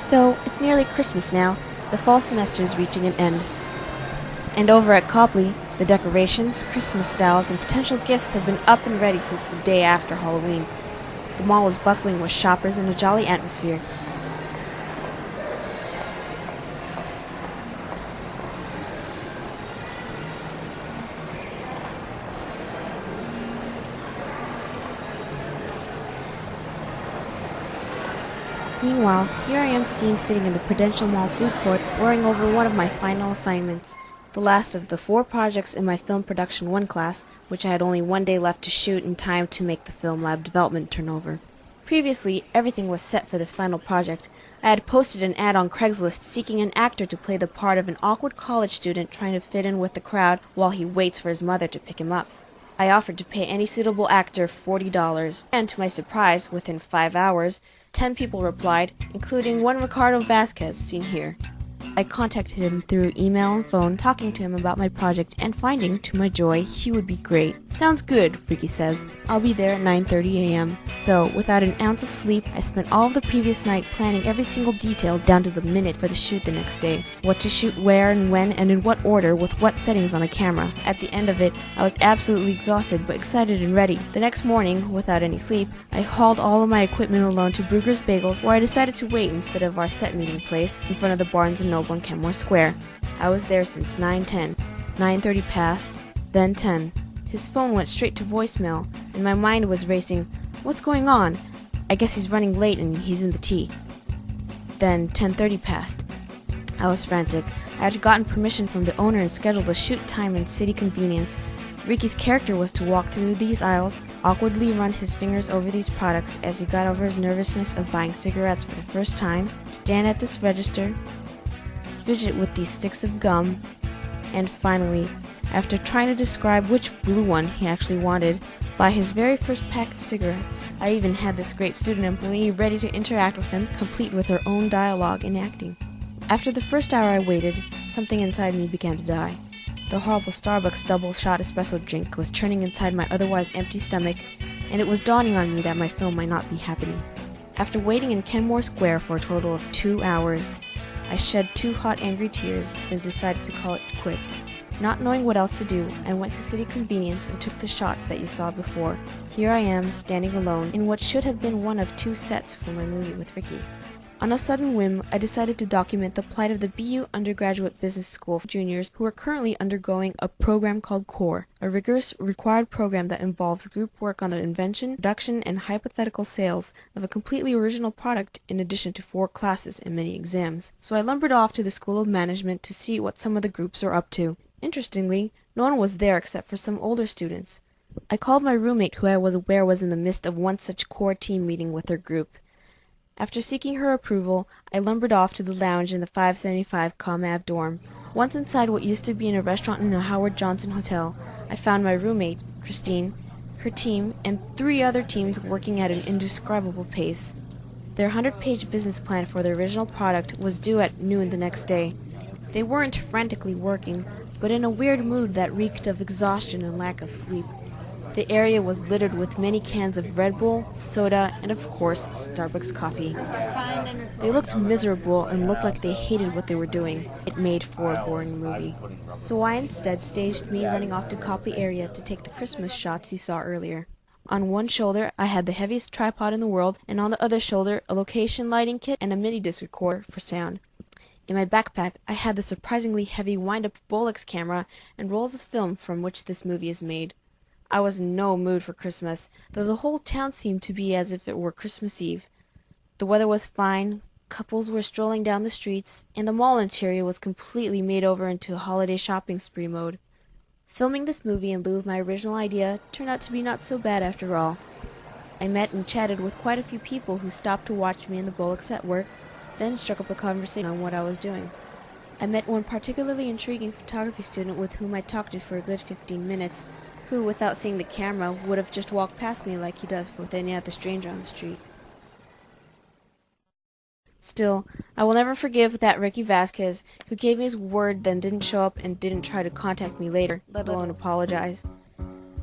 So, it's nearly Christmas now. The fall semester is reaching an end. And over at Copley, the decorations, Christmas styles, and potential gifts have been up and ready since the day after Halloween. The mall is bustling with shoppers and a jolly atmosphere. Meanwhile, here I am sitting in the Prudential Mall food court, worrying over one of my final assignments, the last of the 4 projects in my Film Production 1 class, which I had only 1 day left to shoot in time to make the film lab development turnover. Previously, everything was set for this final project. I had posted an ad on Craigslist seeking an actor to play the part of an awkward college student trying to fit in with the crowd while he waits for his mother to pick him up. I offered to pay any suitable actor $40, and to my surprise, within 5 hours, 10 people replied, including one Ricardo Vasquez, seen here. I contacted him through email and phone, talking to him about my project and finding, to my joy, he would be great. Sounds good, Ricky says. I'll be there at 9:30 a.m. So, without an ounce of sleep, I spent all of the previous night planning every single detail down to the minute for the shoot the next day. What to shoot where and when and in what order with what settings on the camera. At the end of it, I was absolutely exhausted but excited and ready. The next morning, without any sleep, I hauled all of my equipment alone to Brugger's Bagels, where I decided to wait instead of our set meeting place in front of the Barnes & Noble in Kenmore Square. I was there since 9:10. 9:30 passed, then 10. His phone went straight to voicemail, and my mind was racing. What's going on? I guess he's running late and he's in the T. Then 10:30 passed. I was frantic. I had gotten permission from the owner and scheduled a shoot time in City Convenience. Ricky's character was to walk through these aisles, awkwardly run his fingers over these products as he got over his nervousness of buying cigarettes for the first time, stand at this register, fidget with these sticks of gum, and finally, after trying to describe which blue one he actually wanted, buy his very first pack of cigarettes. I even had this great student employee ready to interact with him, complete with her own dialogue and acting. After the first hour I waited, something inside me began to die. The horrible Starbucks double-shot espresso drink was churning inside my otherwise empty stomach, and it was dawning on me that my film might not be happening. After waiting in Kenmore Square for a total of 2 hours, I shed 2 hot, angry tears, then decided to call it quits. Not knowing what else to do, I went to City Convenience and took the shots that you saw before. Here I am, standing alone, in what should have been one of 2 sets for my movie with Ricky. On a sudden whim, I decided to document the plight of the BU Undergraduate Business School juniors who are currently undergoing a program called CORE, a rigorous required program that involves group work on the invention, production, and hypothetical sales of a completely original product in addition to 4 classes and many exams. So I lumbered off to the School of Management to see what some of the groups are up to. Interestingly, no one was there except for some older students. I called my roommate, who I was aware was in the midst of one such CORE team meeting with her group. After seeking her approval, I lumbered off to the lounge in the 575 Com Ave dorm. Once inside what used to be a restaurant in a Howard Johnson hotel, I found my roommate, Christine, her team, and 3 other teams working at an indescribable pace. Their 100-page business plan for the original product was due at noon the next day. They weren't frantically working, but in a weird mood that reeked of exhaustion and lack of sleep. The area was littered with many cans of Red Bull, soda, and of course, Starbucks coffee. They looked miserable and looked like they hated what they were doing. It made for a boring movie. So I instead staged me running off to Copley area to take the Christmas shots you saw earlier. On one shoulder, I had the heaviest tripod in the world, and on the other shoulder, a location lighting kit and a mini disc recorder for sound. In my backpack, I had the surprisingly heavy wind-up Bolex camera and rolls of film from which this movie is made. I was in no mood for Christmas, though the whole town seemed to be as if it were Christmas Eve. The weather was fine, couples were strolling down the streets, and the mall interior was completely made over into holiday shopping spree mode. Filming this movie in lieu of my original idea turned out to be not so bad after all. I met and chatted with quite a few people who stopped to watch me in the Bolex at work, then struck up a conversation on what I was doing. I met one particularly intriguing photography student with whom I talked to for a good 15 minutes, who, without seeing the camera, would have just walked past me like he does with any other stranger on the street. Still, I will never forgive that Ricky Vasquez, who gave me his word then didn't show up and didn't try to contact me later, let alone apologize.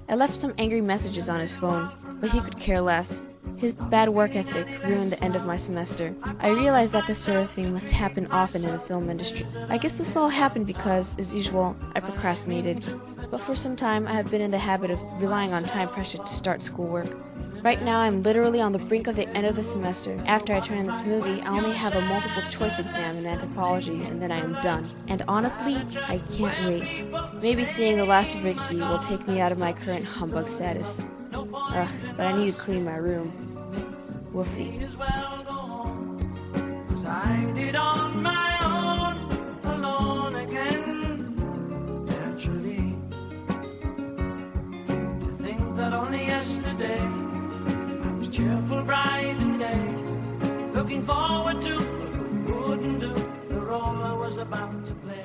I left some angry messages on his phone, but he could care less. His bad work ethic ruined the end of my semester. I realized that this sort of thing must happen often in the film industry. I guess this all happened because, as usual, I procrastinated. But for some time, I have been in the habit of relying on time pressure to start schoolwork. Right now, I'm literally on the brink of the end of the semester. After I turn in this movie, I only have a multiple choice exam in anthropology, and then I am done. And honestly, I can't wait. Maybe seeing the last of Ricky will take me out of my current humbug status. Ugh, but I need to clean my room. We'll see. Only yesterday I was cheerful, bright and gay, looking forward to what we wouldn't do, the role I was about to play.